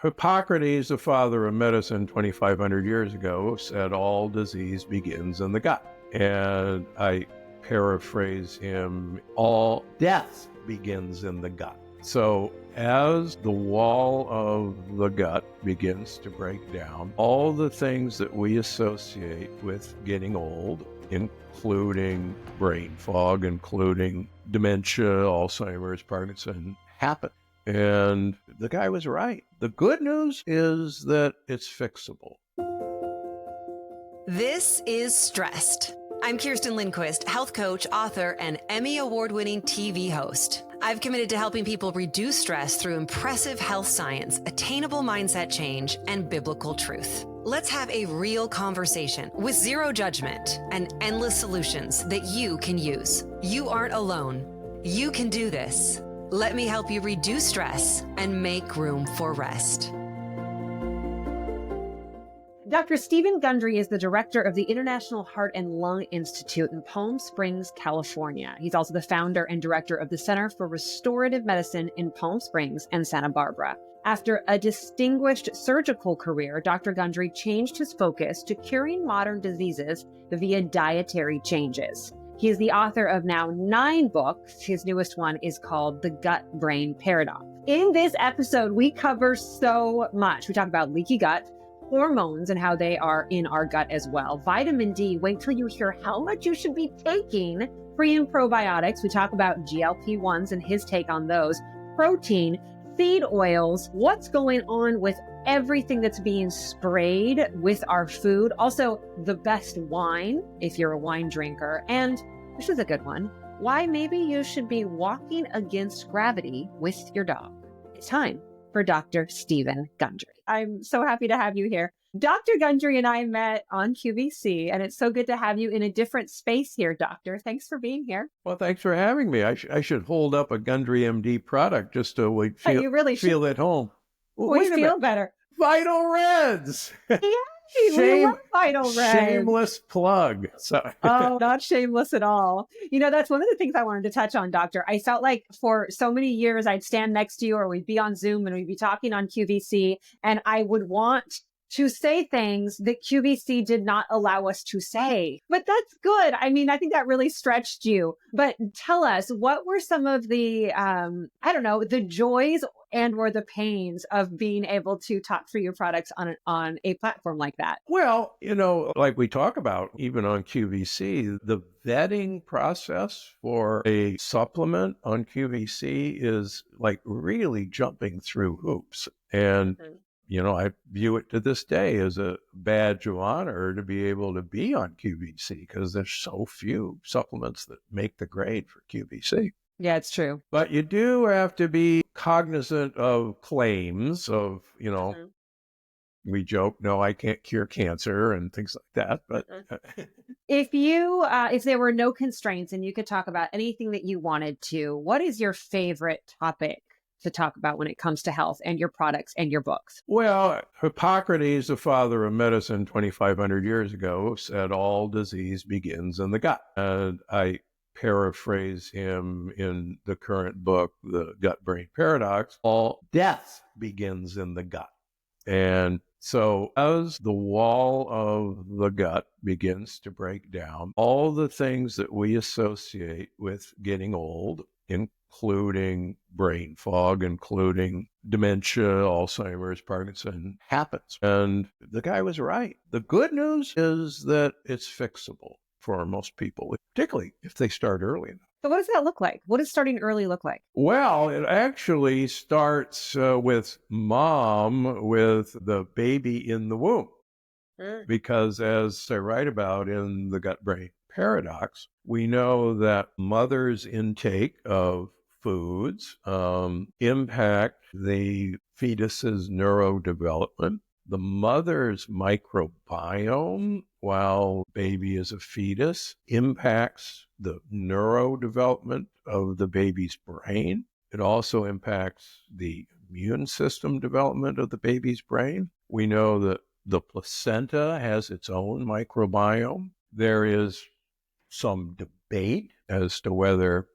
Hippocrates, the father of medicine 2,500 years ago, said all disease begins in the gut. And I paraphrase him, all death begins in the gut. So as the wall of the gut begins to break down, all the things that we associate with getting old, including brain fog, including dementia, Alzheimer's, Parkinson, happen. And the guy was right. The good news is that it's fixable. This is StRest. I'm Kerstin Lindquist, health coach, author, and Emmy award-winning TV host. I've committed to helping people reduce stress through impressive health science, attainable mindset change, and biblical truth. Let's have a real conversation with zero judgment and endless solutions that you can use. You aren't alone. You can do this. Let me help you reduce stress and make room for rest. Dr. Stephen Gundry is the director of the International Heart and Lung Institute in Palm Springs, California. He's also the founder and director of the Center for Restorative Medicine in Palm Springs and Santa Barbara. After a distinguished surgical career, Dr. Gundry changed his focus to curing modern diseases via dietary changes. He is the author of now 9 books. His newest one is called The Gut-Brain Paradox. In this episode, we cover so much. We talk about leaky gut, hormones and how they are in our gut as well. Vitamin D, wait till you hear how much you should be taking. Pre and probiotics, we talk about GLP-1s and his take on those. Protein, seed oils, what's going on with everything that's being sprayed with our food. Also, the best wine, if you're a wine drinker. And this is a good one, why maybe you should be walking against gravity with your dog. It's time for Dr. Stephen Gundry. I'm so happy to have you here. Dr. Gundry and I met on QVC, and it's so good to have you in a different space here, Doctor. Thanks for being here. Well, thanks for having me. I should hold up a Gundry MD product just so we feel at home. We feel better. Vital Reds. Yay, we love Vital Reds. Shameless plug. Oh, not shameless at all. You know, that's one of the things I wanted to touch on, Doctor. I felt like for so many years I'd stand next to you or we'd be on Zoom and we'd be talking on QVC and I would want to say things that QVC did not allow us to say. But that's good. I mean, I think that really stretched you. But tell us, what were some of the, the joys and or the pains of being able to talk through your products on a platform like that? Well, like we talk about, even on QVC, the vetting process for a supplement on QVC is like really jumping through hoops. And I view it to this day as a badge of honor to be able to be on QVC because there's so few supplements that make the grade for QVC. Yeah, it's true. But you do have to be cognizant of claims of, we joke, no, I can't cure cancer and things like that. But if there were no constraints and you could talk about anything that you wanted to, what is your favorite topic to talk about when it comes to health and your products and your books? Well, Hippocrates, the father of medicine 2,500 years ago, said all disease begins in the gut. And I paraphrase him in the current book, The Gut-Brain Paradox, all death begins in the gut. And so as the wall of the gut begins to break down, all the things that we associate with getting old, including brain fog, including dementia, Alzheimer's, Parkinson, happens. And the guy was right. The good news is that it's fixable for most people, particularly if they start early enough. So what does that look like? What does starting early look like? Well, it actually starts with mom with the baby in the womb. Because as I write about in The Gut-Brain Paradox, we know that mother's intake of foods impact the fetus's neurodevelopment. The mother's microbiome, while baby is a fetus, impacts the neurodevelopment of the baby's brain. It also impacts the immune system development of the baby's brain. We know that the placenta has its own microbiome. There is some debate as to whether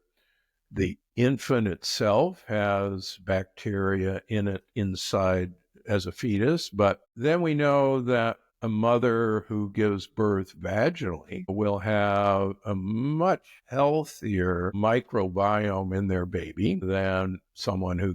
the infant itself has bacteria in it inside as a fetus. But then we know that a mother who gives birth vaginally will have a much healthier microbiome in their baby than someone who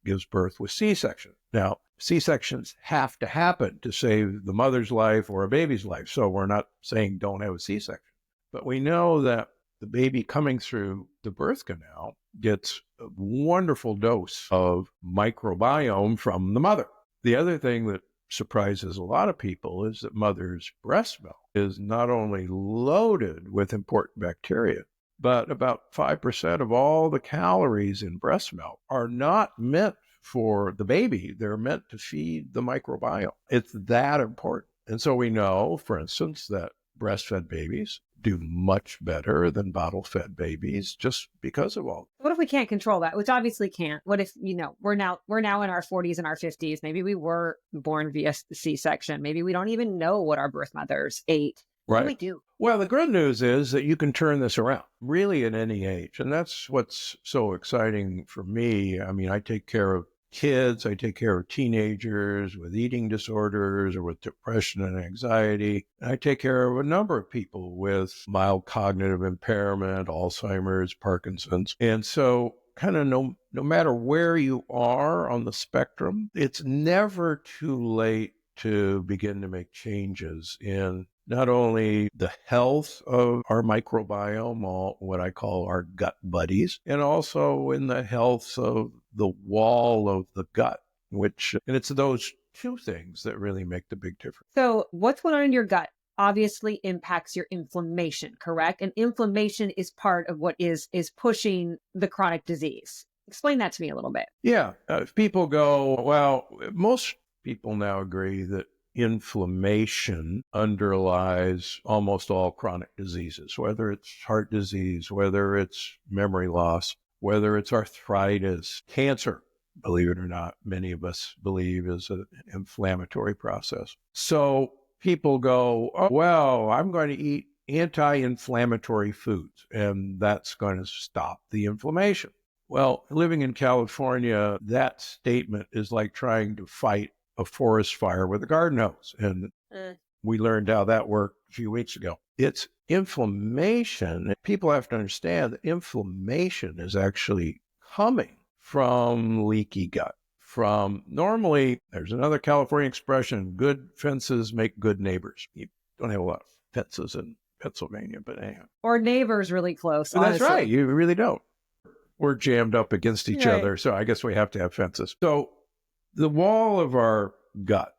gives birth with C-section. Now, C-sections have to happen to save the mother's life or a baby's life. So we're not saying don't have a C-section. But we know that the baby coming through the birth canal gets a wonderful dose of microbiome from the mother. The other thing that surprises a lot of people is that mother's breast milk is not only loaded with important bacteria, but about 5% of all the calories in breast milk are not meant for the baby. They're meant to feed the microbiome. It's that important. And so we know, for instance, that breastfed babies do much better than bottle-fed babies just because of all. What if we can't control that? Which obviously can't. What if, we're now in our 40s and our 50s. Maybe we were born via C-section. Maybe we don't even know what our birth mothers ate. What do we do? Well, the good news is that you can turn this around really at any age. And that's what's so exciting for me. I mean, I take care of kids, I take care of teenagers with eating disorders or with depression and anxiety. I take care of a number of people with mild cognitive impairment, Alzheimer's, Parkinson's. And so kind of no matter where you are on the spectrum, it's never too late to begin to make changes in not only the health of our microbiome, or what I call our gut buddies, and also in the health of the wall of the gut, and it's those two things that really make the big difference. So what's going on in your gut obviously impacts your inflammation, correct? And inflammation is part of what is pushing the chronic disease. Explain that to me a little bit. Yeah. If people go, well, most people now agree that inflammation underlies almost all chronic diseases, whether it's heart disease, whether it's memory loss, whether it's arthritis, cancer, believe it or not, many of us believe is an inflammatory process. So people go, oh, well, I'm going to eat anti-inflammatory foods, and that's going to stop the inflammation. Well, living in California, that statement is like trying to fight a forest fire with a garden hose. And we learned how that worked a few weeks ago. It's inflammation. People have to understand that inflammation is actually coming from leaky gut. Normally, there's another California expression, good fences make good neighbors. You don't have a lot of fences in Pennsylvania, but anyhow. Or neighbors really close. That's right. You really don't. We're jammed up against each other, so I guess we have to have fences. So the wall of our gut,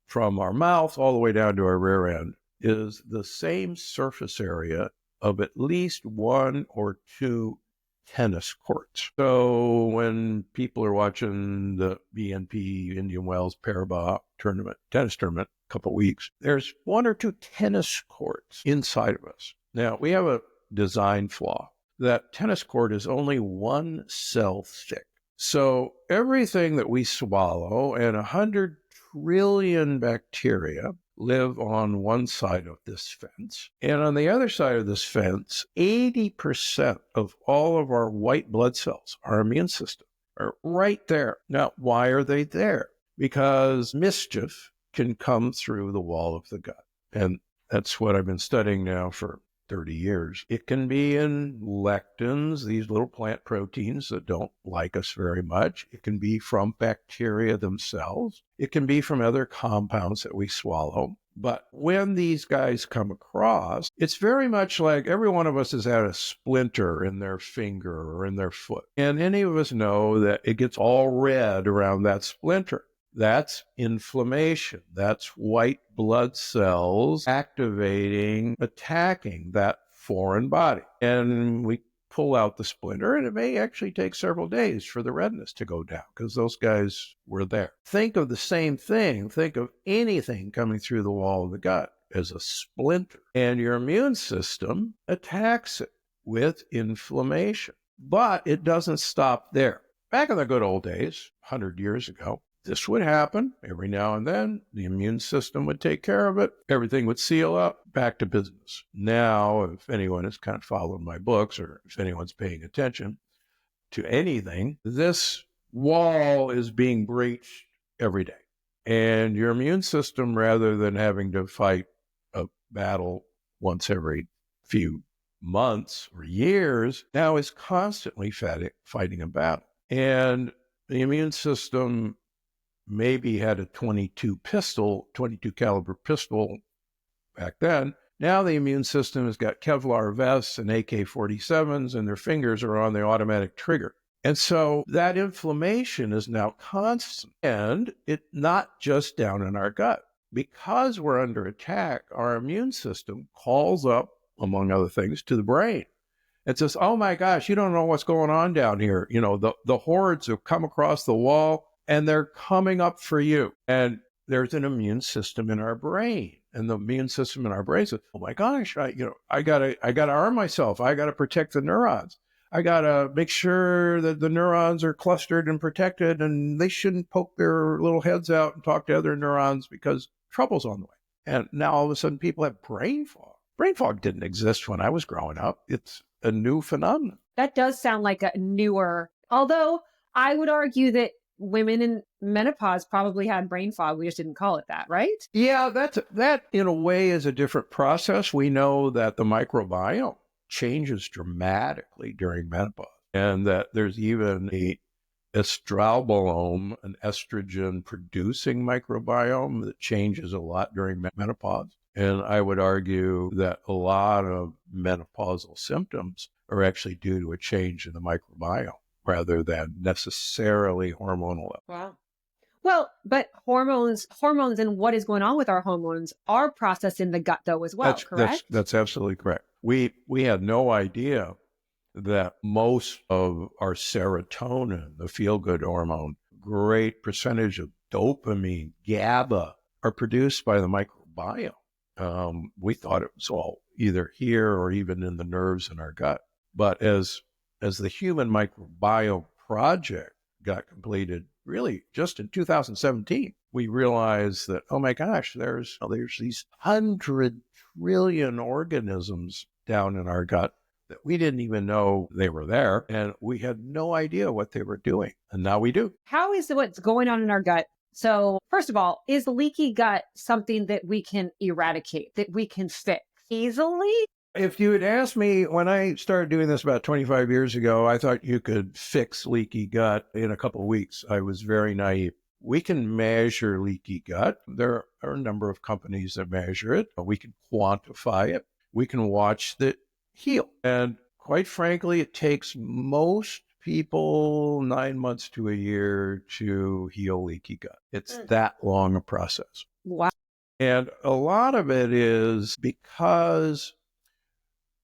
from our mouth all the way down to our rear end, is the same surface area of at least 1 or 2 tennis courts. So when people are watching the BNP Indian Wells Paribas tennis tournament, a couple of weeks, there's 1 or 2 tennis courts inside of us. Now, we have a design flaw. That tennis court is only 1 cell thick. So everything that we swallow, and 100 trillion bacteria, live on one side of this fence. And on the other side of this fence, 80% of all of our white blood cells, our immune system, are right there. Now, why are they there? Because mischief can come through the wall of the gut. And that's what I've been studying now for 30 years. It can be in lectins, these little plant proteins that don't like us very much. It can be from bacteria themselves. It can be from other compounds that we swallow. But when these guys come across, it's very much like every one of us has had a splinter in their finger or in their foot. And any of us know that it gets all red around that splinter. That's inflammation. That's white blood cells activating, attacking that foreign body. And we pull out the splinter, and it may actually take several days for the redness to go down because those guys were there. Think of the same thing. Think of anything coming through the wall of the gut as a splinter. And your immune system attacks it with inflammation. But it doesn't stop there. Back in the good old days, 100 years ago, this would happen every now and then. The immune system would take care of it. Everything would seal up. Back to business. Now, if anyone has kind of followed my books or if anyone's paying attention to anything, this wall is being breached every day. And your immune system, rather than having to fight a battle once every few months or years, now is constantly fighting a battle. And the immune system maybe had a 22 caliber pistol back then. Now the immune system has got Kevlar vests and AK-47s, and their fingers are on the automatic trigger. And so that inflammation is now constant, and it's not just down in our gut. Because we're under attack, our immune system calls up, among other things, to the brain. It says, oh my gosh, you don't know what's going on down here. You know, the hordes have come across the wall and they're coming up for you. And there's an immune system in our brain. And the immune system in our brain says, oh my gosh, I gotta arm myself. I gotta protect the neurons. I gotta make sure that the neurons are clustered and protected, and they shouldn't poke their little heads out and talk to other neurons because trouble's on the way. And now all of a sudden people have brain fog. Brain fog didn't exist when I was growing up. It's a new phenomenon. That does sound like a newer, although I would argue that women in menopause probably had brain fog. We just didn't call it that, right? Yeah, that in a way is a different process. We know that the microbiome changes dramatically during menopause, and that there's even a estrobolome, an estrogen-producing microbiome that changes a lot during menopause. And I would argue that a lot of menopausal symptoms are actually due to a change in the microbiome rather than necessarily hormonal. Wow. Well, but hormones and what is going on with our hormones are processed in the gut though as well, correct? That's absolutely correct. We had no idea that most of our serotonin, the feel-good hormone, great percentage of dopamine, GABA, are produced by the microbiome. We thought it was all either here or even in the nerves in our gut. But as the Human Microbiome Project got completed, really just in 2017, we realized that, oh my gosh, there's these 100 trillion organisms down in our gut that we didn't even know they were there, and we had no idea what they were doing. And now we do. How is what's going on in our gut? So first of all, is leaky gut something that we can eradicate, that we can fix easily? If you had asked me when I started doing this about 25 years ago, I thought you could fix leaky gut in a couple of weeks. I was very naive. We can measure leaky gut. There are a number of companies that measure it. We can quantify it. We can watch it heal. And quite frankly, it takes most people 9 months to a year to heal leaky gut. It's that long a process. Wow. And a lot of it is because,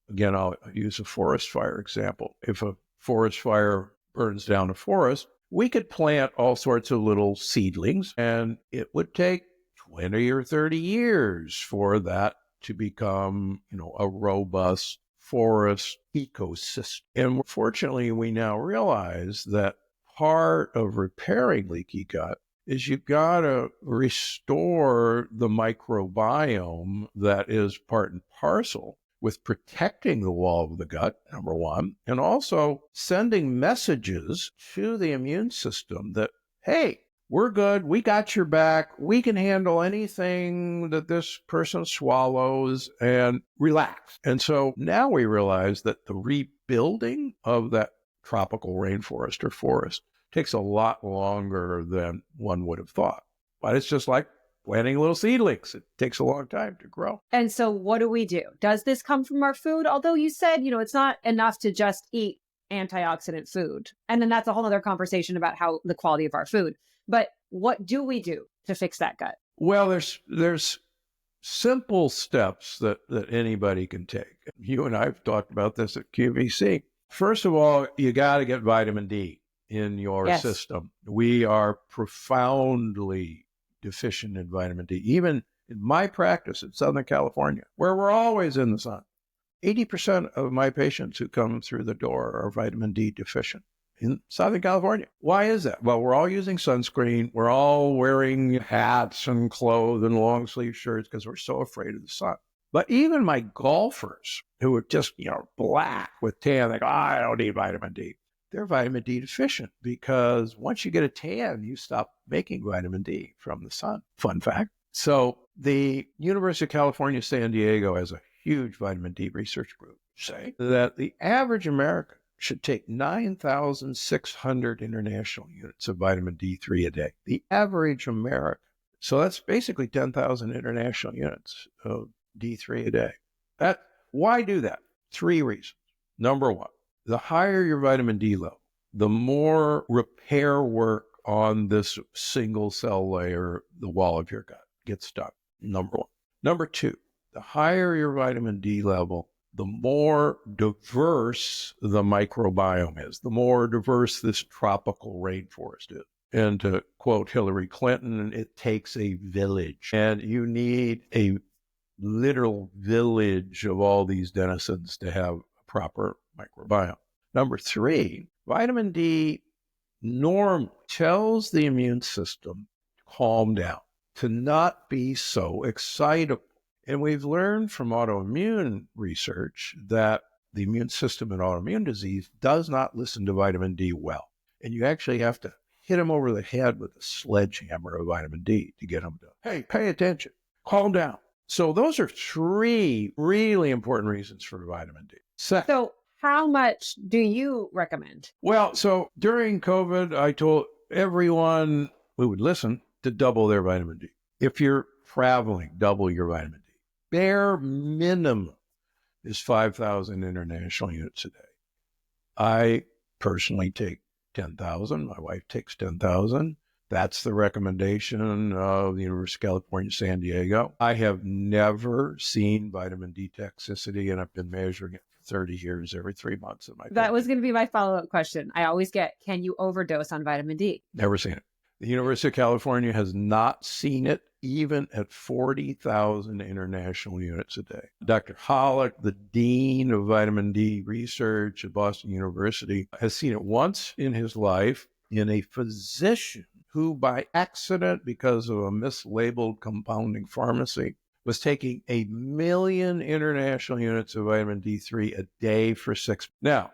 again, I'll use a forest fire example. If a forest fire burns down a forest, we could plant all sorts of little seedlings, and it would take 20 or 30 years for that to become, a robust forest ecosystem. And fortunately, we now realize that part of repairing leaky gut is you've got to restore the microbiome that is part and parcel with protecting the wall of the gut, number one, and also sending messages to the immune system that, hey, we're good, we got your back, we can handle anything that this person swallows, and relax. And so now we realize that the rebuilding of that tropical rainforest or forest takes a lot longer than one would have thought. But it's just like planting little seedlings. It takes a long time to grow. And so what do we do? Does this come from our food? Although you said, it's not enough to just eat antioxidant food. And then that's a whole other conversation about how the quality of our food. But what do we do to fix that gut? Well, there's simple steps that anybody can take. You and I have talked about this at QVC. First of all, you got to get vitamin D in your system. We are profoundly deficient in vitamin D. Even in my practice in Southern California, where we're always in the sun, 80% of my patients who come through the door are vitamin D deficient in Southern California. Why is that? Well, we're all using sunscreen. We're all wearing hats and clothes and long sleeve shirts because we're so afraid of the sun. But even my golfers who are just, black with tan, they go, I don't need vitamin D. they're vitamin D deficient because once you get a tan, you stop making vitamin D from the sun. Fun fact. So the University of California, San Diego has a huge vitamin D research group say that the average American should take 9,600 international units of vitamin D3 a day. The average American. So that's basically 10,000 international units of D3 a day. Why do that? 3 reasons. Number one, the higher your vitamin D level, the more repair work on this single cell layer, the wall of your gut, gets done. Number one. Number two, the higher your vitamin D level, the more diverse the microbiome is, the more diverse this tropical rainforest is. And to quote Hillary Clinton, it takes a village. And you need a literal village of all these denizens to have a proper microbiome. Number three, vitamin D normally tells the immune system to calm down, to not be so excitable. And we've learned from autoimmune research that the immune system in autoimmune disease does not listen to vitamin D well. And you actually have to hit them over the head with a sledgehammer of vitamin D to get them to, hey, pay attention, calm down. So those are 3 really important reasons for vitamin D. So how much do you recommend? Well, so during COVID, I told everyone who would listen to double their vitamin D. If you're traveling, double your vitamin D. Bare minimum is 5,000 international units a day. I personally take 10,000. My wife takes 10,000. That's the recommendation of the University of California, San Diego. I have never seen vitamin D toxicity, and I've been measuring it for 30 years, every 3 months. That was going to be my follow-up question. I always get, can you overdose on vitamin D? Never seen it. The University of California has not seen it, even at 40,000 international units a day. Dr. Hollick, the dean of vitamin D research at Boston University, has seen it once in his life in a physician who, by accident, because of a mislabeled compounding pharmacy, was taking 1 million international units of vitamin D3 a day for 6 months. Now,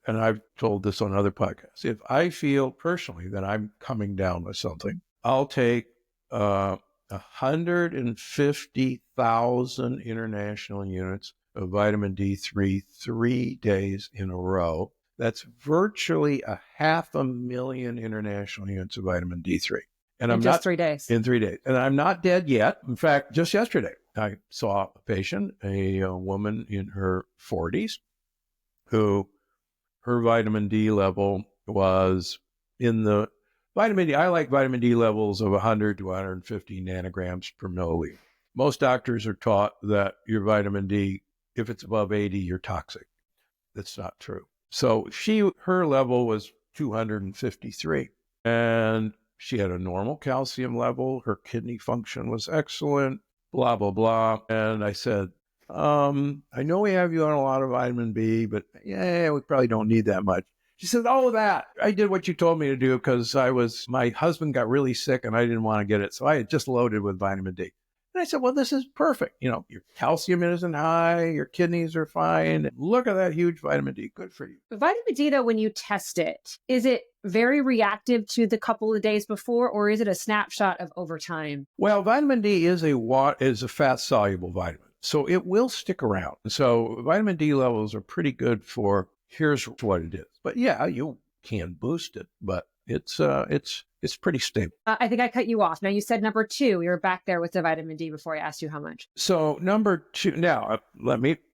and I've told this on other podcasts, if I feel personally that I'm coming down with something, I'll take 150,000 international units of vitamin D3 3 days in a row. That's virtually 500,000 international units of vitamin D3. And in just 3 days. In 3 days. And I'm not dead yet. In fact, just yesterday, I saw a patient, a woman in her 40s, who her vitamin D level was in the vitamin D. I like vitamin D levels of 100 to 150 nanograms per milliliter. Most doctors are taught that your vitamin D, if it's above 80, you're toxic. That's not true. So her level was 253, and she had a normal calcium level. Her kidney function was excellent, blah, blah, blah. And I said, I know we have you on a lot of vitamin B, but yeah, we probably don't need that much. She said, that. I did what you told me to do because my husband got really sick and I didn't want to get it. So I had just loaded with vitamin D. And I said, well, this is perfect. Your calcium isn't high, your kidneys are fine. Look at that huge vitamin D. Good for you. Vitamin D, though, when you test it, is it very reactive to the couple of days before, or is it a snapshot of over time? Well, vitamin D is a fat-soluble vitamin, so it will stick around. So vitamin D levels are pretty good for, here's what it is. But yeah, you can boost it, but it's pretty stable. I think I cut you off. Now, you said number 2. We were back there with the vitamin D before I asked you how much. So number 2, now,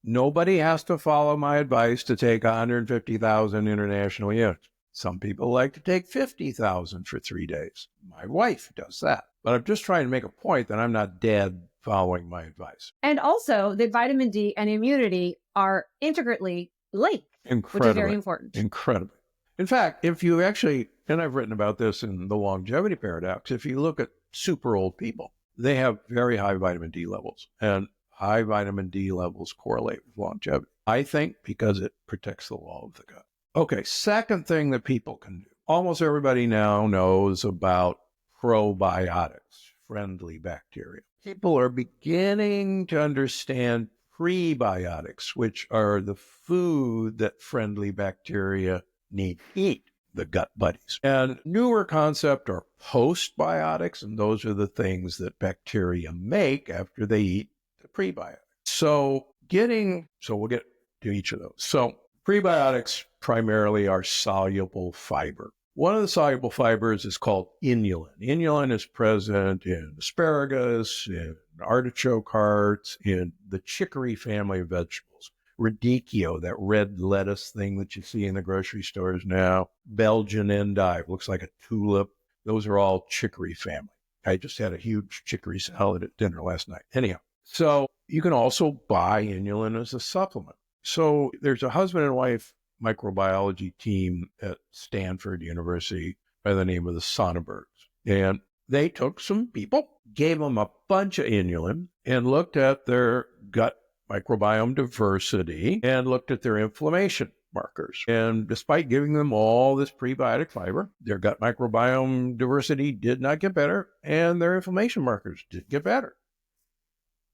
nobody has to follow my advice to take 150,000 international units. Some people like to take 50,000 for 3 days. My wife does that. But I'm just trying to make a point that I'm not dead following my advice. And also that vitamin D and immunity are intricately linked, which is very important. Incredibly. In fact, if you actually, and I've written about this in the longevity paradox, if you look at super old people, they have very high vitamin D levels, and high vitamin D levels correlate with longevity. I think because it protects the wall of the gut. Okay, second thing that people can do. Almost everybody now knows about probiotics, friendly bacteria. People are beginning to understand prebiotics, which are the food that friendly bacteria need to eat the gut buddies. And newer concept are postbiotics, and those are the things that bacteria make after they eat the prebiotics. So we'll get to each of those. So prebiotics primarily are soluble fiber. One of the soluble fibers is called inulin. Inulin is present in asparagus, in artichoke hearts, in the chicory family of vegetables. Radicchio, that red lettuce thing that you see in the grocery stores now. Belgian endive, looks like a tulip. Those are all chicory family. I just had a huge chicory salad at dinner last night. Anyhow, so you can also buy inulin as a supplement. So there's a husband and wife microbiology team at Stanford University by the name of the Sonnenbergs. And they took some people, gave them a bunch of inulin, and looked at their gut microbiome diversity and looked at their inflammation markers. And despite giving them all this prebiotic fiber, their gut microbiome diversity did not get better, and their inflammation markers did get better.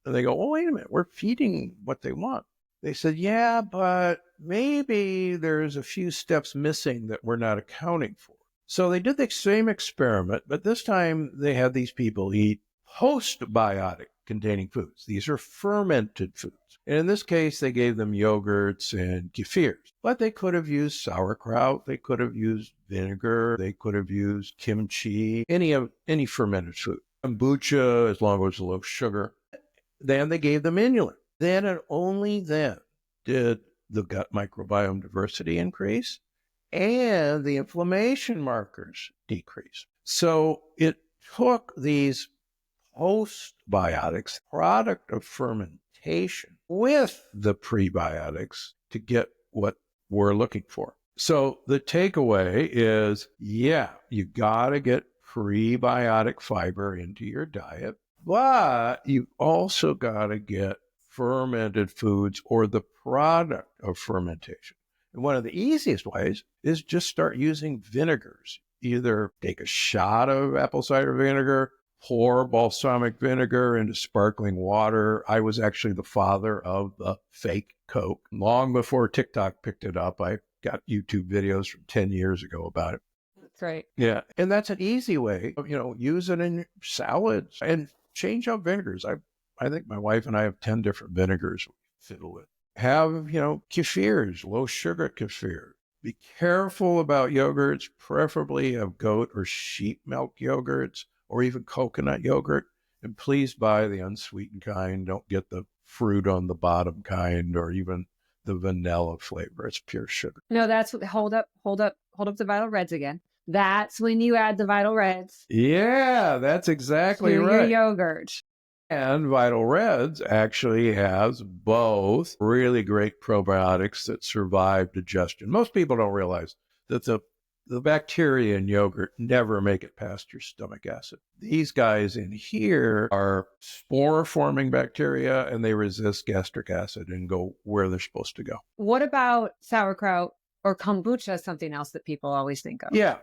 And they go, well, wait a minute, we're feeding what they want. They said, yeah, but maybe there's a few steps missing that we're not accounting for. So they did the same experiment, but this time they had these people eat postbiotic containing foods. These are fermented foods. And in this case, they gave them yogurts and kefirs. But they could have used sauerkraut. They could have used vinegar. They could have used kimchi, any fermented food. Kombucha, as long as it was low sugar. Then they gave them inulin. Then and only then did the gut microbiome diversity increase and the inflammation markers decrease. So it took these postbiotics, product of fermentation, with the prebiotics to get what we're looking for. So the takeaway is, yeah, you got to get prebiotic fiber into your diet, but you also got to get fermented foods or the product of fermentation. And one of the easiest ways is just start using vinegars. Either take a shot of apple cider vinegar, pour balsamic vinegar into sparkling water. I was actually the father of the fake Coke. Long before TikTok picked it up, I got YouTube videos from 10 years ago about it. That's right. Yeah. And that's an easy way, use it in salads and change out vinegars. I think my wife and I have 10 different vinegars we fiddle with. Have, kefirs, low sugar kefir. Be careful about yogurts, preferably of goat or sheep milk yogurts or even coconut yogurt. And please buy the unsweetened kind. Don't get the fruit on the bottom kind or even the vanilla flavor. It's pure sugar. No, that's what, hold up the Vital Reds again. That's when you add the Vital Reds. Yeah, that's exactly to right. your yogurt. And Vital Reds actually has both really great probiotics that survive digestion. Most people don't realize that the bacteria in yogurt never make it past your stomach acid. These guys in here are spore-forming bacteria, and they resist gastric acid and go where they're supposed to go. What about sauerkraut or kombucha, something else that people always think of? Yeah,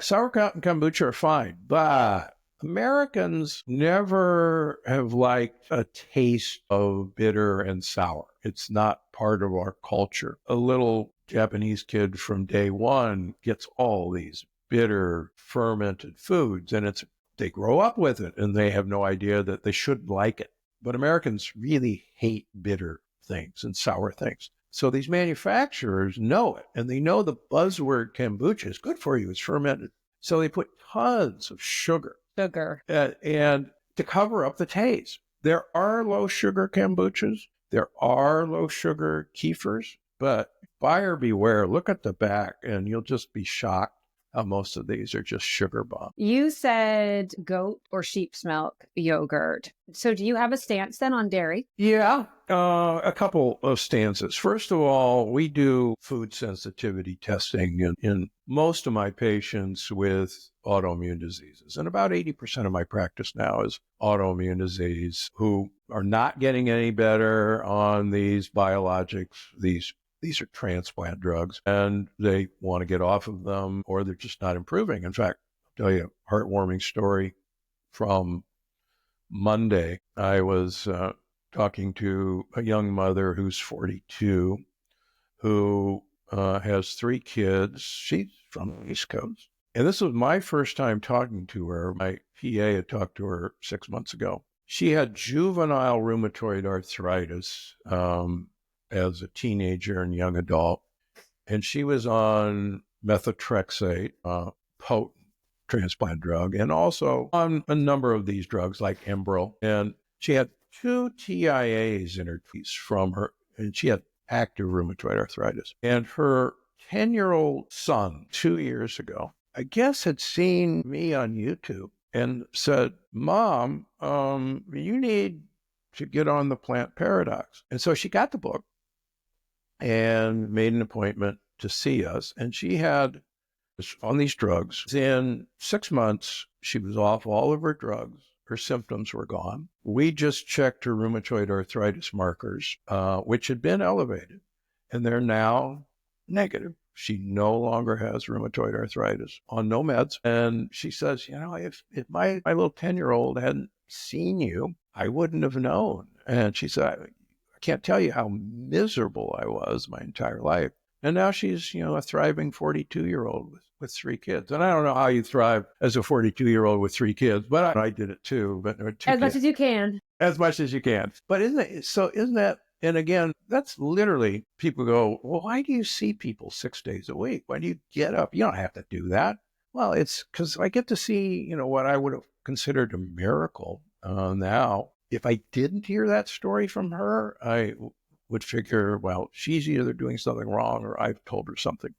sauerkraut and kombucha are fine, but Americans never have liked a taste of bitter and sour. It's not part of our culture. A little Japanese kid from day one gets all these bitter fermented foods, and they grow up with it and they have no idea that they shouldn't like it. But Americans really hate bitter things and sour things. So these manufacturers know it, and they know the buzzword kombucha is good for you. It's fermented. So they put tons of sugar. And to cover up the taste. There are low sugar kombuchas. There are low sugar kefirs, but buyer beware. Look at the back and you'll just be shocked how most of these are just sugar bombs. You said goat or sheep's milk yogurt. So do you have a stance then on dairy? Yeah, a couple of stances. First of all, we do food sensitivity testing in most of my patients with autoimmune diseases. And about 80% of my practice now is autoimmune disease who are not getting any better on these biologics, these are transplant drugs, and they want to get off of them or they're just not improving. In fact, I'll tell you a heartwarming story from Monday. I was talking to a young mother who's 42 who has 3 kids. She's from the East Coast. And this was my first time talking to her. My PA had talked to her 6 months ago. She had juvenile rheumatoid arthritis as a teenager and young adult. And she was on methotrexate, potent transplant drug, and also on a number of these drugs like Enbrel. And she had 2 TIAs in her teeth from her, and she had active rheumatoid arthritis. And her 10-year-old son, 2 years ago, I guess had seen me on YouTube and said, Mom, you need to get on the plant paradox. And so she got the book and made an appointment to see us. And she had on these drugs. In 6 months, she was off all of her drugs. Her symptoms were gone. We just checked her rheumatoid arthritis markers, which had been elevated, and they're now negative. She no longer has rheumatoid arthritis, on no meds. And she says, if my little 10-year-old hadn't seen you, I wouldn't have known. And she said, I can't tell you how miserable I was my entire life. And now she's, a thriving 42-year-old with 3 kids. And I don't know how you thrive as a 42-year-old with 3 kids, but I did it too. But as much as you can. As much as you can. But isn't that, and again, that's literally, people go, well, why do you see people 6 days a week? Why do you get up? You don't have to do that. Well, it's because I get to see, what I would have considered a miracle now. If I didn't hear that story from her, I would figure, well, she's either doing something wrong or I've told her something wrong.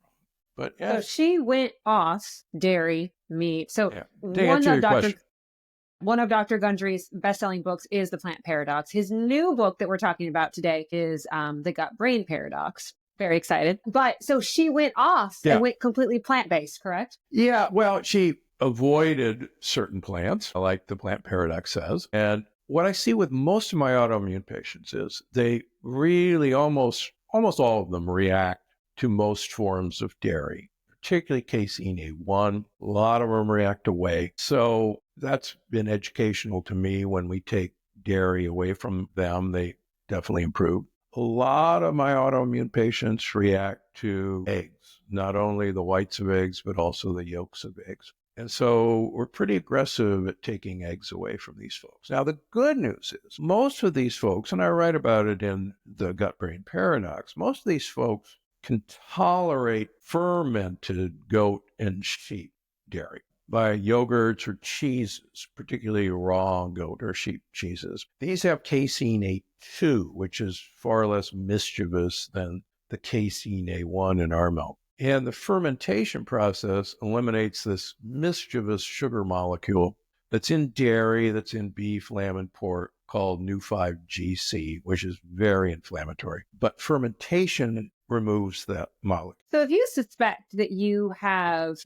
But So she went off dairy, meat. So one of Dr. Gundry's best-selling books is The Plant Paradox. His new book that we're talking about today is The Gut-Brain Paradox. Very excited. But so she went off and went completely plant-based, correct? Yeah, well, she avoided certain plants, like The Plant Paradox says. And what I see with most of my autoimmune patients is they really almost all of them react to most forms of dairy, particularly casein A1. A lot of them react away. So that's been educational to me. When we take dairy away from them, they definitely improve. A lot of my autoimmune patients react to eggs, not only the whites of eggs, but also the yolks of eggs. And so we're pretty aggressive at taking eggs away from these folks. Now, the good news is most of these folks, and I write about it in The Gut-Brain Paradox, most of these folks can tolerate fermented goat and sheep dairy by yogurts or cheeses, particularly raw goat or sheep cheeses. These have casein A2, which is far less mischievous than the casein A1 in our milk. And the fermentation process eliminates this mischievous sugar molecule that's in dairy, that's in beef, lamb, and pork, called Nu5GC, which is very inflammatory. But fermentation removes that molecule. So if you suspect that you have,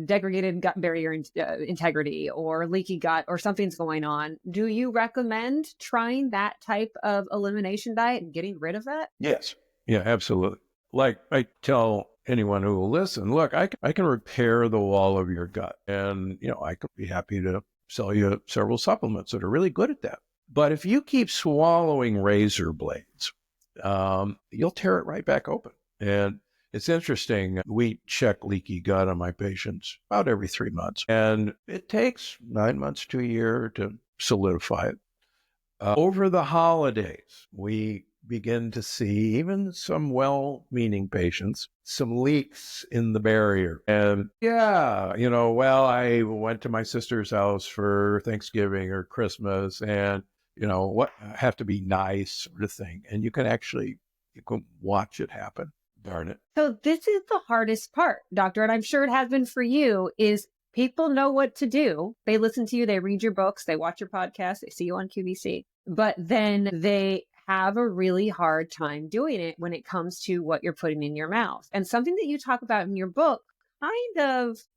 degraded gut barrier integrity or leaky gut or something's going on, do you recommend trying that type of elimination diet and getting rid of that? Yes. Yeah, absolutely. Like I tell anyone who will listen, look, I can repair the wall of your gut. And, I could be happy to sell you several supplements that are really good at that. But if you keep swallowing razor blades, you'll tear it right back open. And it's interesting. We check leaky gut on my patients about every 3 months. And it takes 9 months to a year to solidify it. Over the holidays, we begin to see, even some well-meaning patients, some leaks in the barrier. And I went to my sister's house for Thanksgiving or Christmas and, have to be nice sort of thing. And you can watch it happen. Darn it. So this is the hardest part, doctor, and I'm sure it has been for you, is people know what to do. They listen to you, they read your books, they watch your podcast, they see you on QVC, but then they have a really hard time doing it when it comes to what you're putting in your mouth. And something that you talk about in your book,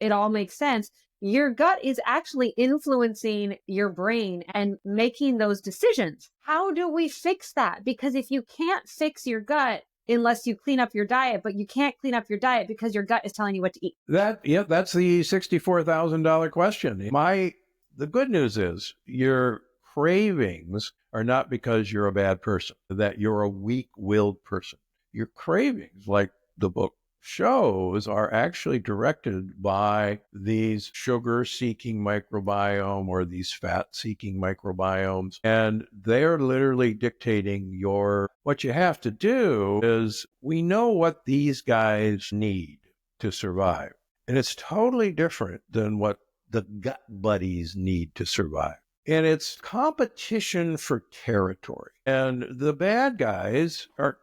it all makes sense. Your gut is actually influencing your brain and making those decisions. How do we fix that? Because if you can't fix your gut unless you clean up your diet, but you can't clean up your diet because your gut is telling you what to eat. That's the $64,000 question. The good news is your cravings are not because you're a bad person, that you're a weak-willed person. Your cravings, like the book shows are actually directed by these sugar-seeking microbiome or these fat-seeking microbiomes. And they're literally dictating what you have to do is we know what these guys need to survive. And it's totally different than what the gut buddies need to survive. And it's competition for territory. And the bad guys are,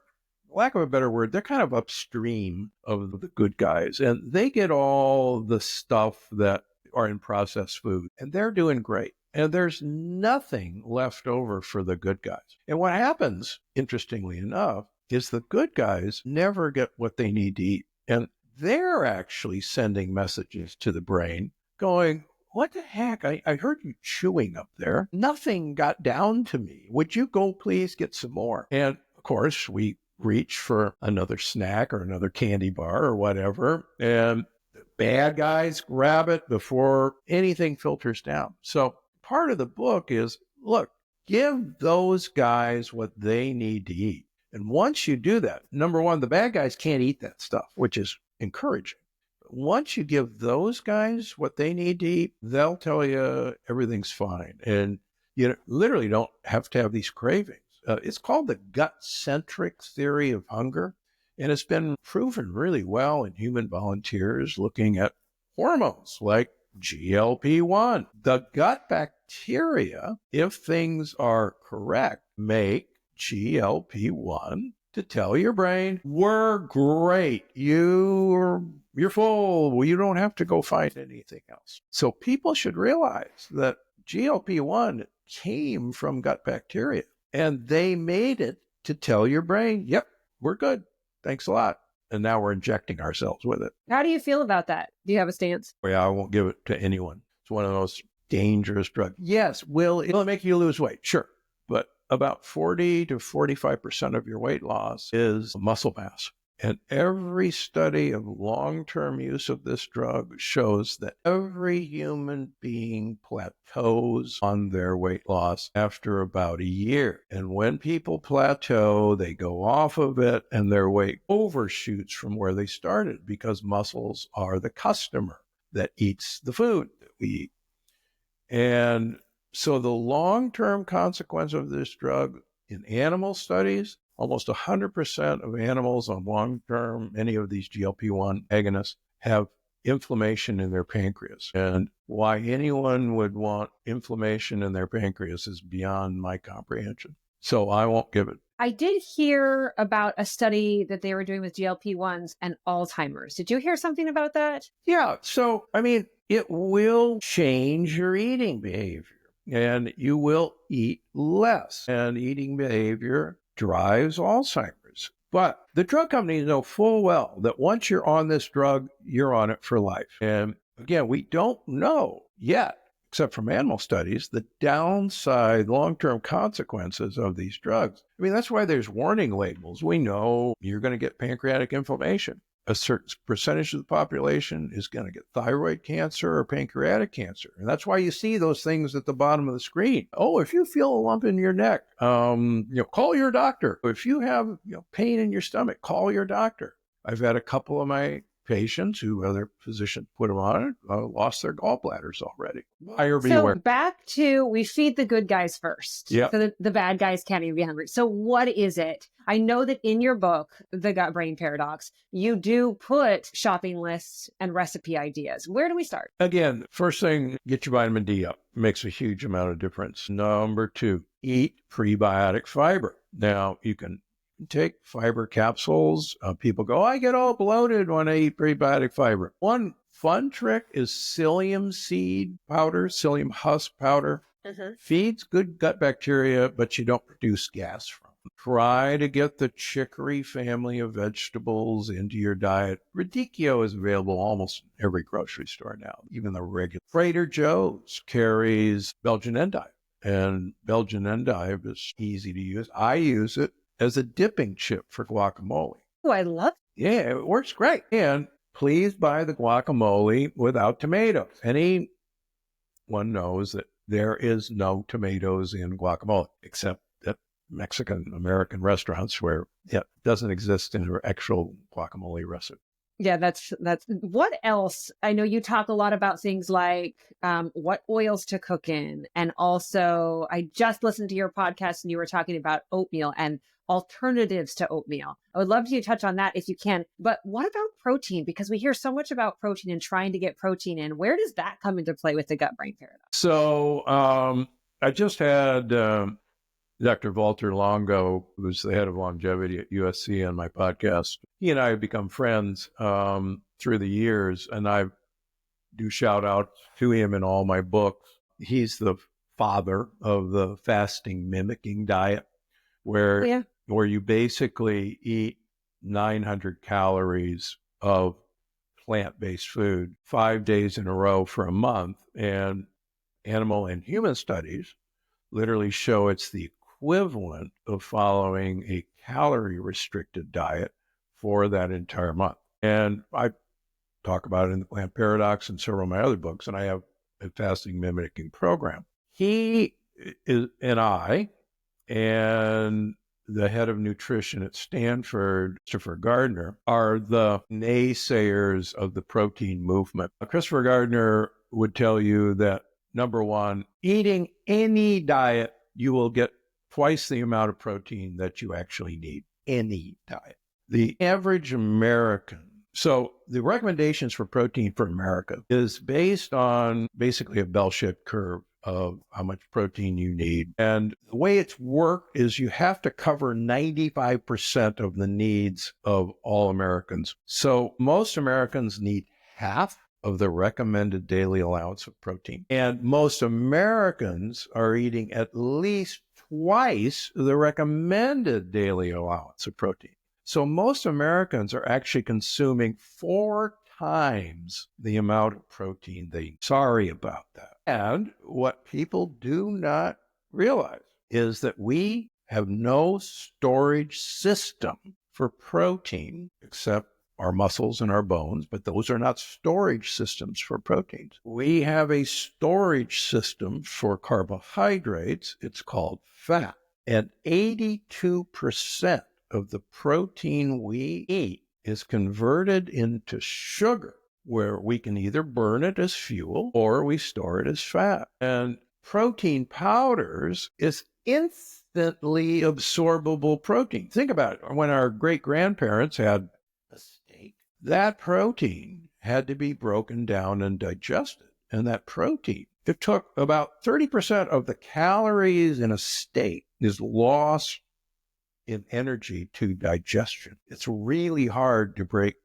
lack of a better word, they're kind of upstream of the good guys. And they get all the stuff that are in processed food. And they're doing great. And there's nothing left over for the good guys. And what happens, interestingly enough, is the good guys never get what they need to eat. And they're actually sending messages to the brain going, what the heck? I heard you chewing up there. Nothing got down to me. Would you go please get some more? And of course, we reach for another snack or another candy bar or whatever. And the bad guys grab it before anything filters down. So part of the book is, look, give those guys what they need to eat. And once you do that, number one, the bad guys can't eat that stuff, which is encouraging. But once you give those guys what they need to eat, they'll tell you everything's fine. And you literally don't have to have these cravings. It's called the gut-centric theory of hunger, and it's been proven really well in human volunteers looking at hormones like GLP-1. The gut bacteria, if things are correct, make GLP-1 to tell your brain, we're great, you're full, well, you don't have to go find anything else. So people should realize that GLP-1 came from gut bacteria. And they made it to tell your brain, yep, we're good. Thanks a lot. And now we're injecting ourselves with it. How do you feel about that? Do you have a stance? Yeah, I won't give it to anyone. It's one of those dangerous drugs. Yes, will it make you lose weight? Sure. But about 40 to 45% of your weight loss is muscle mass. And every study of long-term use of this drug shows that every human being plateaus on their weight loss after about a year. And when people plateau, they go off of it and their weight overshoots from where they started because muscles are the customer that eats the food that we eat. And so the long-term consequence of this drug in animal studies, almost 100% of animals on long-term, any of these GLP-1 agonists have inflammation in their pancreas. And why anyone would want inflammation in their pancreas is beyond my comprehension. So I won't give it. I did hear about a study that they were doing with GLP-1s and Alzheimer's. Did you hear something about that? Yeah. So, it will change your eating behavior and you will eat less. And eating behavior drives Alzheimer's. But the drug companies know full well that once you're on this drug, you're on it for life. And again, we don't know yet, except from animal studies, the downside long-term consequences of these drugs. That's why there's warning labels. We know you're going to get pancreatic inflammation. A certain percentage of the population is going to get thyroid cancer or pancreatic cancer. And that's why you see those things at the bottom of the screen. Oh, if you feel a lump in your neck, call your doctor. If you have pain in your stomach, call your doctor. I've had a couple of my patients who their physician put them on it, lost their gallbladders already. Buyer beware. So back to, we feed the good guys first. Yeah. So the bad guys can't even be hungry. So what is it? I know that in your book, The Gut-Brain Paradox, you do put shopping lists and recipe ideas. Where do we start? Again, first thing, get your vitamin D up. Makes a huge amount of difference. Number 2, eat prebiotic fiber. Now, you can take fiber capsules. People go, I get all bloated when I eat prebiotic fiber. One fun trick is psyllium seed powder, psyllium husk powder. Feeds good gut bacteria, but you don't produce gas from it. Try to get the chicory family of vegetables into your diet. Radicchio is available almost in every grocery store now. Even the regular Trader Joe's carries Belgian endive. And Belgian endive is easy to use. I use it as a dipping chip for guacamole. Oh, I love it. Yeah, it works great. And please buy the guacamole without tomatoes. Anyone knows that there is no tomatoes in guacamole, except at Mexican-American restaurants where it doesn't exist in an actual guacamole recipe. Yeah, that's what else? I know you talk a lot about things like what oils to cook in. And also, I just listened to your podcast and you were talking about oatmeal and alternatives to oatmeal. I would love to touch on that if you can. But what about protein? Because we hear so much about protein and trying to get protein in. Where does that come into play with the gut-brain paradox? So I just had Dr. Walter Longo, who's the head of longevity at USC, on my podcast. He and I have become friends through the years, and I do shout out to him in all my books. He's the father of the fasting mimicking diet, where you basically eat 900 calories of plant-based food 5 days in a row for a month. And animal and human studies literally show it's the equivalent of following a calorie-restricted diet for that entire month. And I talk about it in the Plant Paradox and several of my other books, and I have a fasting mimicking program. He is, and I, and the head of nutrition at Stanford, Christopher Gardner, are the naysayers of the protein movement. Christopher Gardner would tell you that, number one, eating any diet, you will get twice the amount of protein that you actually need. Any diet. The average American, so the recommendations for protein for America is based on basically a bell-shaped curve of how much protein you need. And the way it's worked is you have to cover 95% of the needs of all Americans. So most Americans need half of the recommended daily allowance of protein. And most Americans are eating at least twice the recommended daily allowance of protein. So most Americans are actually consuming 4 times the amount of protein they need. Sorry about that. And what people do not realize is that we have no storage system for protein except our muscles and our bones, but those are not storage systems for proteins. We have a storage system for carbohydrates. It's called fat. And 82% of the protein we eat is converted into sugar, where we can either burn it as fuel or we store it as fat. And protein powders is instantly absorbable protein. Think about it. When our great-grandparents had a steak, that protein had to be broken down and digested. And that protein, it took about 30% of the calories in a steak is lost in energy to digestion. It's really hard to break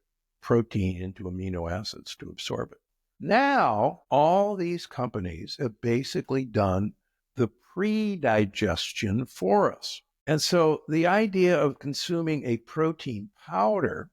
protein into amino acids to absorb it. Now, all these companies have basically done the pre-digestion for us. And so the idea of consuming a protein powder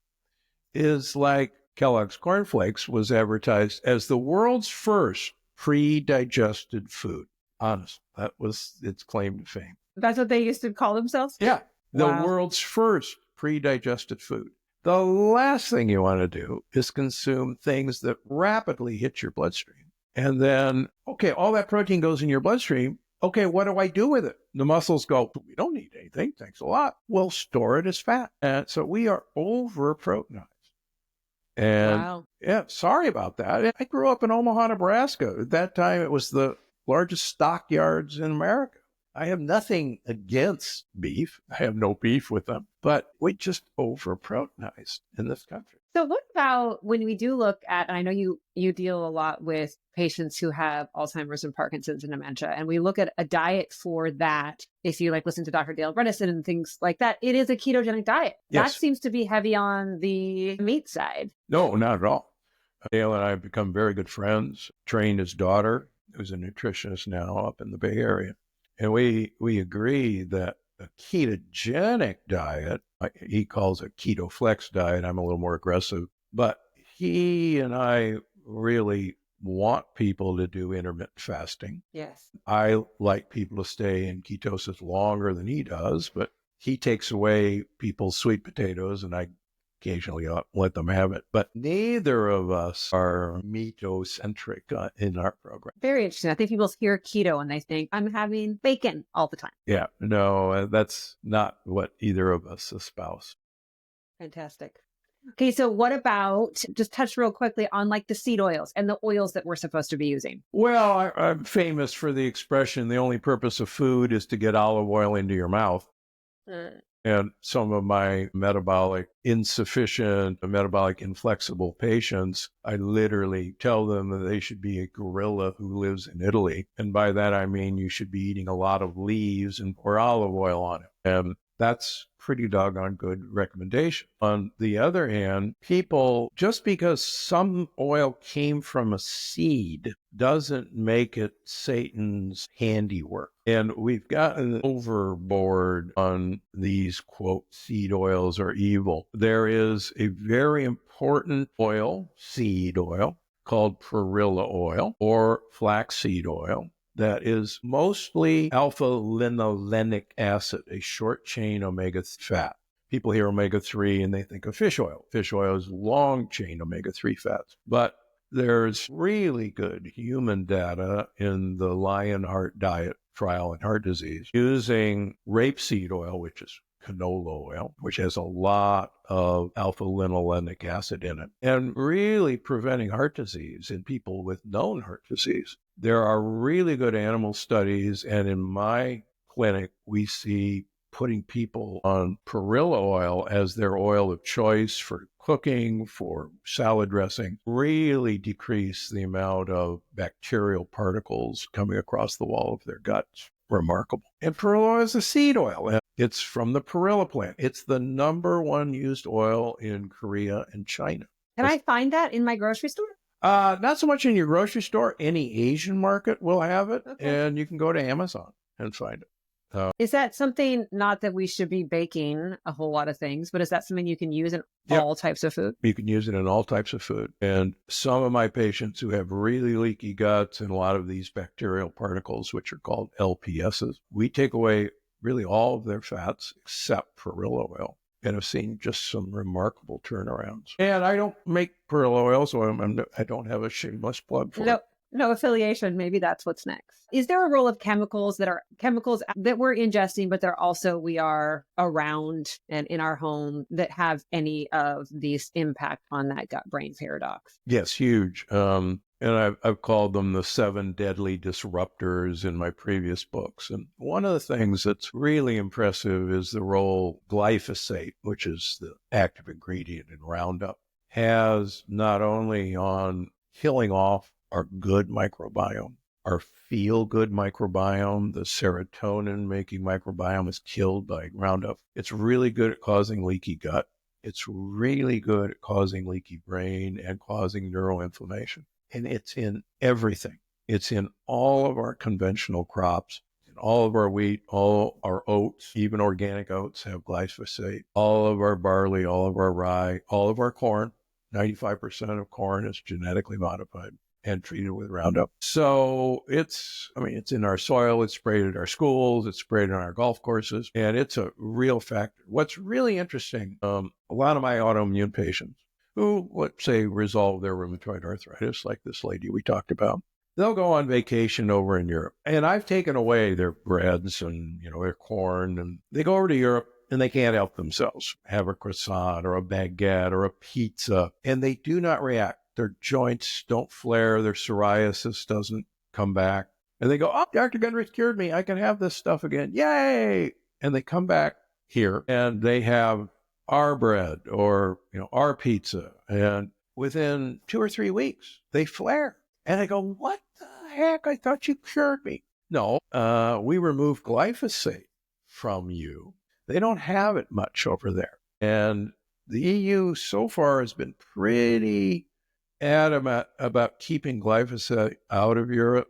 is like Kellogg's Corn Flakes was advertised as the world's first pre-digested food. Honest, that was its claim to fame. That's what they used to call themselves? Yeah. The Wow. world's first pre-digested food. The last thing you want to do is consume things that rapidly hit your bloodstream. And then, okay, all that protein goes in your bloodstream. Okay, what do I do with it? The muscles go, we don't need anything. Thanks a lot. We'll store it as fat. And so we are over-proteinized. And Wow. yeah, sorry about that. I grew up in Omaha, Nebraska. At that time, it was the largest stockyards in America. I have nothing against beef. I have no beef with them, but we just over-proteinized in this country. So what about when we do look at, and I know you deal a lot with patients who have Alzheimer's and Parkinson's and dementia, and we look at a diet for that. If you listen to Dr. Dale Bredesen and things like that, it is a ketogenic diet. Yes. That seems to be heavy on the meat side. No, not at all. Dale and I have become very good friends, trained his daughter, who's a nutritionist now up in the Bay Area. And we agree that a ketogenic diet, he calls it keto flex diet. I'm a little more aggressive, but he and I really want people to do intermittent fasting. Yes. I like people to stay in ketosis longer than he does, but he takes away people's sweet potatoes and I occasionally let them have it. But neither of us are meat-centric in our program. Very interesting. I think people hear keto and they think, I'm having bacon all the time. Yeah, no, that's not what either of us espouse. Fantastic. Okay, so what about, just touch real quickly on like the seed oils and the oils that we're supposed to be using? Well, I'm famous for the expression, the only purpose of food is to get olive oil into your mouth. And some of my metabolic insufficient, metabolic inflexible patients, I literally tell them that they should be a gorilla who lives in Italy. And by that, I mean you should be eating a lot of leaves and pour olive oil on it. And that's pretty doggone good recommendation. On the other hand, people, just because some oil came from a seed doesn't make it Satan's handiwork. And we've gotten overboard on these, quote, seed oils are evil. There is a very important oil, seed oil, called perilla oil or flaxseed oil that is mostly alpha-linolenic acid, a short-chain omega fat. People hear omega-3 and they think of fish oil. Fish oil is long-chain omega-3 fats. But there's really good human data in the Lionheart diet trial in heart disease using rapeseed oil, which is canola oil, which has a lot of alpha-linolenic acid in it, and really preventing heart disease in people with known heart disease. There are really good animal studies, and in my clinic, we see putting people on perilla oil as their oil of choice for cooking, for salad dressing, really decrease the amount of bacterial particles coming across the wall of their guts. Remarkable. And perilla oil is a seed oil. It's from the perilla plant. It's the number one used oil in Korea and China. Can I find that in my grocery store? Not so much in your grocery store. Any Asian market will have it, and you can go to Amazon and find it. Is that something, not that we should be baking a whole lot of things, but is that something you can use in all types of food? You can use it in all types of food. And some of my patients who have really leaky guts and a lot of these bacterial particles, which are called LPSs, we take away really all of their fats except perilla oil, and have seen just some remarkable turnarounds. And I don't make perilla oil, so I don't have a shameless plug for it. No affiliation. Maybe that's what's next. Is there a role of chemicals that we're ingesting, but we are around and in our home that have any of these impact on that gut-brain paradox? Yes, huge. And I've called them the 7 deadly disruptors in my previous books. And one of the things that's really impressive is the role glyphosate, which is the active ingredient in Roundup, has not only on killing off our good microbiome, our feel-good microbiome, the serotonin-making microbiome is killed by Roundup. It's really good at causing leaky gut. It's really good at causing leaky brain and causing neuroinflammation. And it's in everything. It's in all of our conventional crops, in all of our wheat, all our oats, even organic oats have glyphosate, all of our barley, all of our rye, all of our corn. 95% of corn is genetically modified and treated with Roundup. So it's in our soil, it's sprayed at our schools, it's sprayed on our golf courses, and it's a real factor. What's really interesting, a lot of my autoimmune patients who, let's say, resolve their rheumatoid arthritis, like this lady we talked about, they'll go on vacation over in Europe. And I've taken away their breads and, their corn, and they go over to Europe and they can't help themselves. Have a croissant or a baguette or a pizza, and they do not react. Their joints don't flare. Their psoriasis doesn't come back. And they go, oh, Dr. Gundry's cured me. I can have this stuff again. Yay! And they come back here and they have our bread or, our pizza. And within 2 or 3 weeks, they flare. And I go, what the heck? I thought you cured me. No, we removed glyphosate from you. They don't have it much over there. And the EU so far has been pretty adamant about keeping glyphosate out of Europe.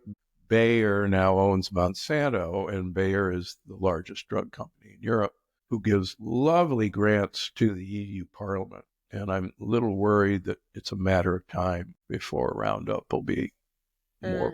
Bayer now owns Monsanto, and Bayer is the largest drug company in Europe who gives lovely grants to the EU Parliament. And I'm a little worried that it's a matter of time before Roundup will be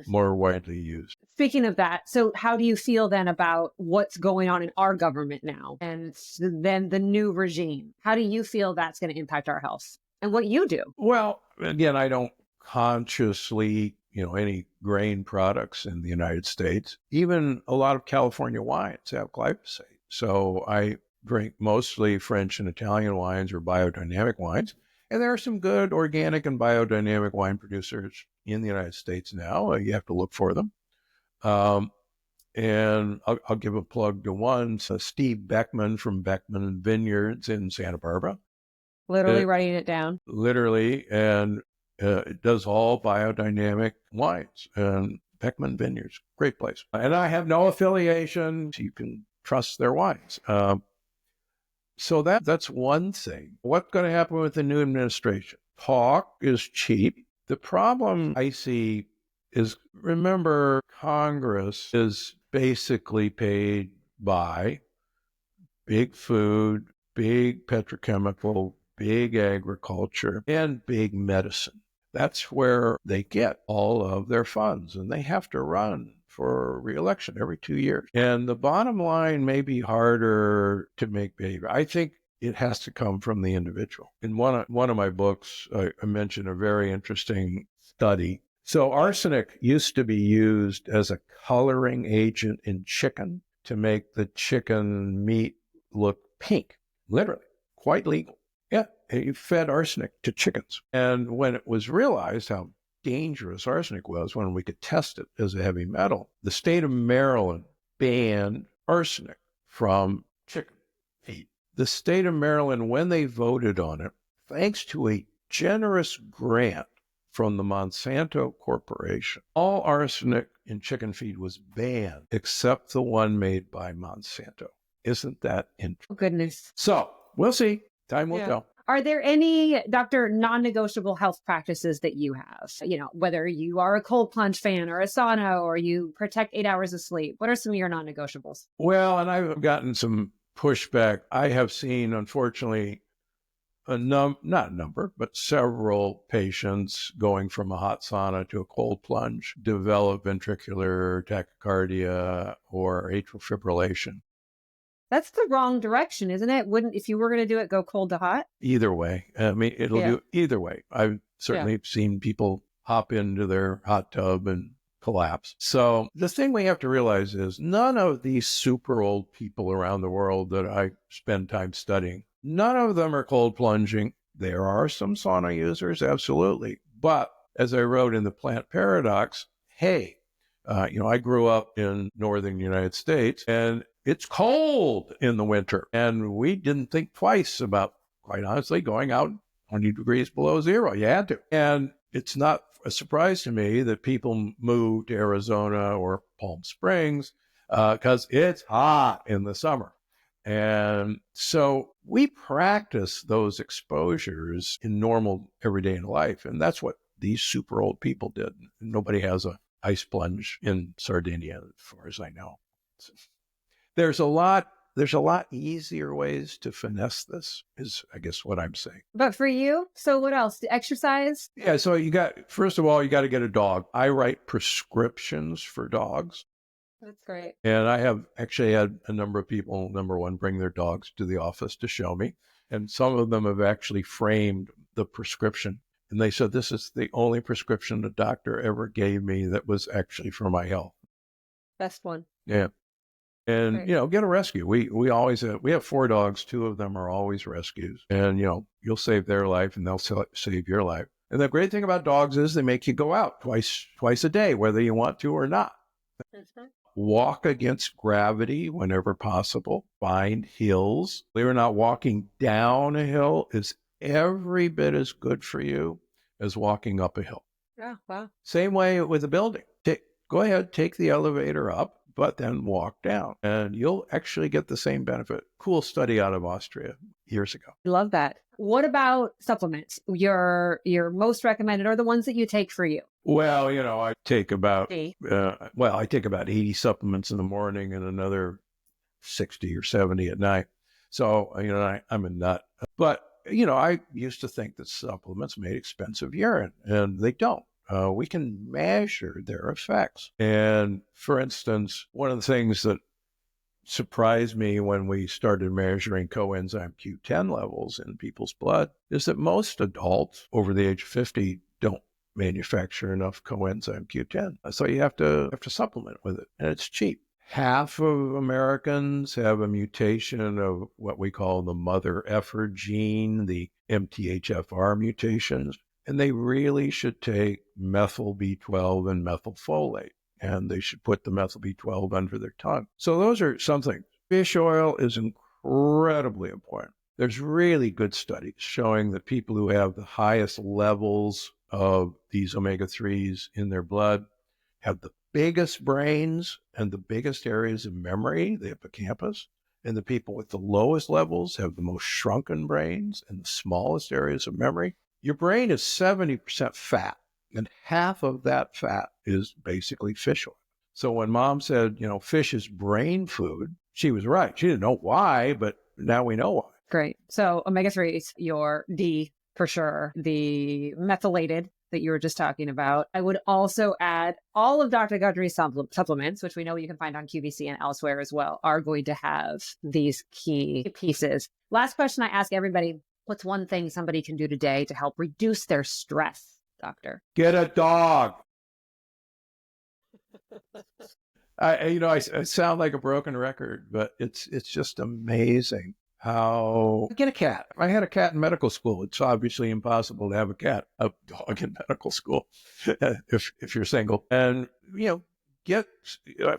more widely used. Speaking of that, so how do you feel then about what's going on in our government now and then the new regime? How do you feel that's going to impact our health and what you do? Well, again, I don't consciously, any grain products in the United States. Even a lot of California wines have glyphosate. So I drink mostly French and Italian wines or biodynamic wines. And there are some good organic and biodynamic wine producers in the United States now. You have to look for them. And I'll give a plug to one. So Steve Beckman from Beckman Vineyards in Santa Barbara. Literally writing it down. Literally, and it does all biodynamic wines. And Beckman Vineyards, great place. And I have no affiliation. You can trust their wines. So that's one thing. What's going to happen with the new administration? Talk is cheap. The problem I see is, remember, Congress is basically paid by big food, big petrochemical, big agriculture, and big medicine. That's where they get all of their funds, and they have to run for re-election every 2 years. And the bottom line may be harder to make behavior. I think it has to come from the individual. In one of my books, I mentioned a very interesting study. So arsenic used to be used as a coloring agent in chicken to make the chicken meat look pink, literally, quite legal. Yeah, you fed arsenic to chickens. And when it was realized how dangerous arsenic was, when we could test it as a heavy metal, the state of Maryland banned arsenic from chicken feed. The state of Maryland, when they voted on it, thanks to a generous grant from the Monsanto Corporation, all arsenic in chicken feed was banned except the one made by Monsanto. Isn't that interesting? Oh, goodness. So we'll see. Time will tell. Are there any, doctor, non-negotiable health practices that you have? You know, whether you are a cold plunge fan or a sauna, or you protect 8 hours of sleep. What are some of your non-negotiables? Well, and I've gotten some pushback. I have seen, unfortunately, not a number, but several patients going from a hot sauna to a cold plunge develop ventricular tachycardia or atrial fibrillation. That's the wrong direction, isn't it? Wouldn't, if you were going to do it, go cold to hot? Either way. I mean, it'll do either way. I've certainly seen people hop into their hot tub and collapse. So the thing we have to realize is none of these super old people around the world that I spend time studying, none of them are cold plunging. There are some sauna users, absolutely. But as I wrote in the Plant Paradox, hey, I grew up in northern United States, and it's cold in the winter. And we didn't think twice about, quite honestly, going out 20 degrees below zero. You had to. And it's not a surprise to me that people move to Arizona or Palm Springs because it's hot in the summer. And so we practice those exposures in normal everyday life. And that's what these super old people did. Nobody has a ice plunge in Sardinia, as far as I know. So there's a lot easier ways to finesse this, is I guess what I'm saying. But for you, so what else? Exercise? Yeah, so first of all, you got to get a dog. I write prescriptions for dogs. That's great. And I have actually had a number of people, number one, bring their dogs to the office to show me. And some of them have actually framed the prescription. And they said, this is the only prescription the doctor ever gave me that was actually for my health. Best one. Yeah. And, get a rescue. We always we have 4 dogs. 2 of them are always rescues. And, you'll save their life and they'll save your life. And the great thing about dogs is they make you go out twice a day, whether you want to or not. Mm-hmm. Walk against gravity whenever possible. Find hills. Believe it or not, walking down a hill is every bit as good for you as walking up a hill. Yeah, wow. Same way with a building. Go ahead, take the elevator up, but then walk down, and you'll actually get the same benefit. Cool study out of Austria years ago. I love that. What about supplements? Your most recommended, or the ones that you take for you? Well, I take about 80 supplements in the morning and another 60 or 70 at night. So, I'm a nut. But, I used to think that supplements made expensive urine, and they don't. We can measure their effects. And for instance, one of the things that surprised me when we started measuring coenzyme Q10 levels in people's blood is that most adults over the age of 50 don't manufacture enough coenzyme Q10. So you have to supplement with it, and it's cheap. Half of Americans have a mutation of what we call the mother effer gene, the MTHFR mutations, and they really should take methyl B12 and methylfolate, and they should put the methyl B12 under their tongue. So those are something. Fish oil is incredibly important. There's really good studies showing that people who have the highest levels of these omega-3s in their blood have the biggest brains and the biggest areas of memory, the hippocampus, and the people with the lowest levels have the most shrunken brains and the smallest areas of memory. Your brain is 70% fat, and half of that fat is basically fish oil. So when mom said, fish is brain food, she was right. She didn't know why, but now we know why. Great. So omega-3s, your D for sure, the methylated that you were just talking about. I would also add all of Dr. Gundry's supplements, which we know you can find on QVC and elsewhere as well, are going to have these key pieces. Last question I ask everybody, what's one thing somebody can do today to help reduce their stress, doctor? Get a dog. I sound like a broken record, but it's just amazing how get a cat. I had a cat in medical school. It's obviously impossible to have a dog in medical school if you're single. And get a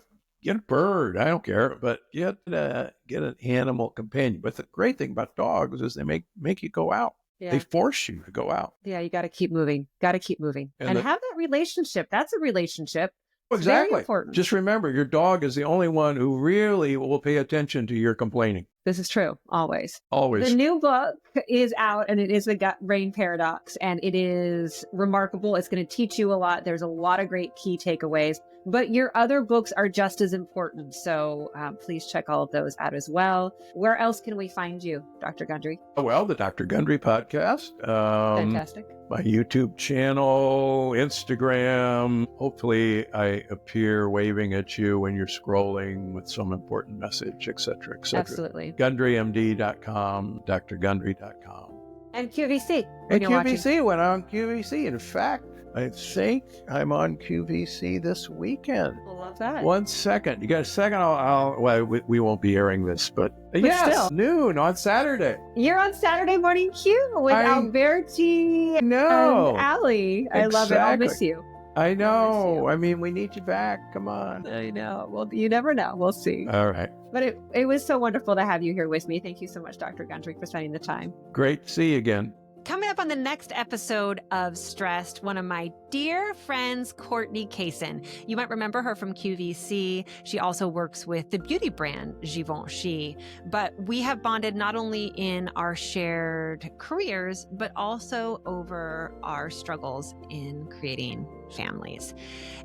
bird. I don't care, but get an animal companion. But the great thing about dogs is they make you go out. Yeah. They force you to go out. Yeah, you got to keep moving. And have that relationship. That's a relationship. Exactly. Very important. Just remember, your dog is the only one who really will pay attention to your complaining. This is true. Always. Always. The new book is out, and it is the Gut-Brain Paradox, and it is remarkable. It's going to teach you a lot. There's a lot of great key takeaways, but your other books are just as important. So please check all of those out as well. Where else can we find you, Dr. Gundry? Well, the Dr. Gundry podcast. Fantastic. My YouTube channel, Instagram. Hopefully I appear waving at you when you're scrolling with some important message, et cetera, et cetera. Absolutely. GundryMD.com, drgundry.com. And QVC. And QVC went on QVC. In fact, I think I'm on QVC this weekend. I love that. 1 second. You got a second? We won't be airing this, but yes, still. Noon on Saturday. You're on Saturday Morning Q with Alberti and Allie. I love it. I'll miss you. I know. I mean, we need you back. Come on. I know. Well, you never know. We'll see. All right. But it was so wonderful to have you here with me. Thank you so much, Dr. Gundry, for spending the time. Great to see you again. Coming up on the next episode of StRest, one of my dear friends, Courtney Kaysen. You might remember her from QVC. She also works with the beauty brand Givenchy. But we have bonded not only in our shared careers, but also over our struggles in creating families.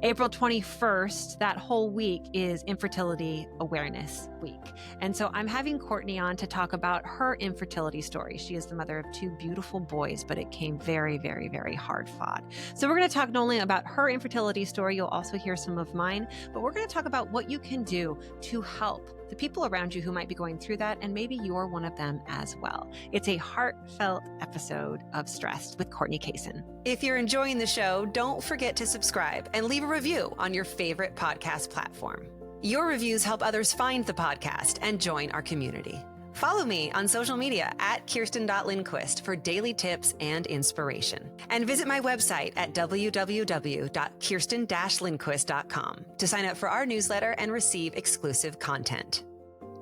April 21st, that whole week is Infertility Awareness Week. And so I'm having Courtney on to talk about her infertility story. She is the mother of 2 beautiful boys, but it came very, very, very hard fought. So we're going to talk not only about her infertility story, you'll also hear some of mine, but we're going to talk about what you can do to help the people around you who might be going through that, and maybe you're one of them as well. It's a heartfelt episode of StRest with Courtney Kaysen. If you're enjoying the show, don't forget to subscribe and leave a review on your favorite podcast platform. Your reviews help others find the podcast and join our community. Follow me on social media at Kerstin.Lindquist for daily tips and inspiration. And visit my website at www.Kerstin-Lindquist.com to sign up for our newsletter and receive exclusive content.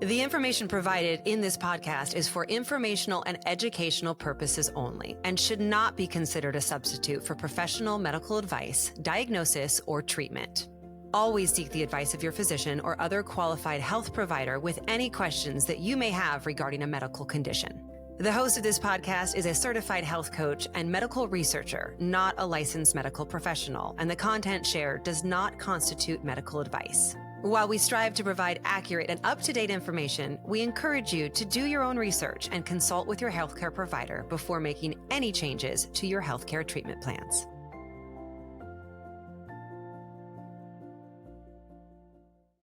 The information provided in this podcast is for informational and educational purposes only and should not be considered a substitute for professional medical advice, diagnosis, or treatment. Always seek the advice of your physician or other qualified health provider with any questions that you may have regarding a medical condition. The host of this podcast is a certified health coach and medical researcher, not a licensed medical professional, and the content shared does not constitute medical advice. While we strive to provide accurate and up-to-date information, we encourage you to do your own research and consult with your healthcare provider before making any changes to your healthcare treatment plans.